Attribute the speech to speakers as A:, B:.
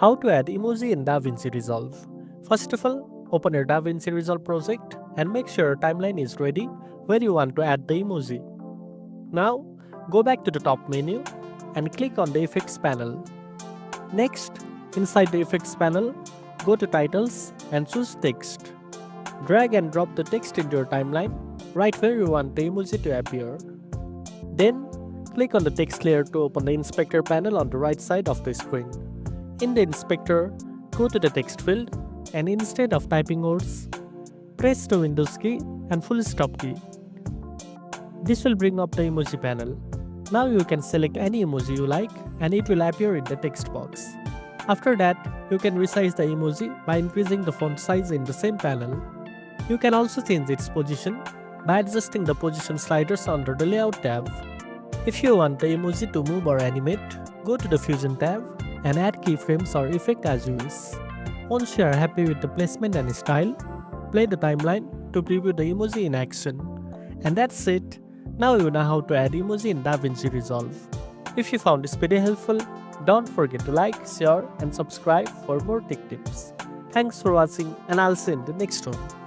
A: How to add emoji in DaVinci Resolve. First of all, open your DaVinci Resolve project and make sure your timeline is ready where you want to add the emoji. Now, go back to the top menu and click on the Effects panel. Next, inside the Effects panel, go to Titles and choose Text. Drag and drop the text into your timeline right where you want the emoji to appear. Then, click on the text layer to open the Inspector panel on the right side of the screen. In the Inspector, go to the text field and instead of typing words, press the Windows key and full stop key. This will bring up the emoji panel. Now you can select any emoji you like and it will appear in the text box. After that, you can resize the emoji by increasing the font size in the same panel. You can also change its position by adjusting the position sliders under the Layout tab. If you want the emoji to move or animate, go to the Fusion tab and add keyframes or effect as you wish. Once you are happy with the placement and style, play the timeline to preview the emoji in action. And that's it. Now you know how to add emoji in DaVinci Resolve. If you found this video helpful, don't forget to like, share and subscribe for more tech tips. Thanks for watching and I'll see you in the next one.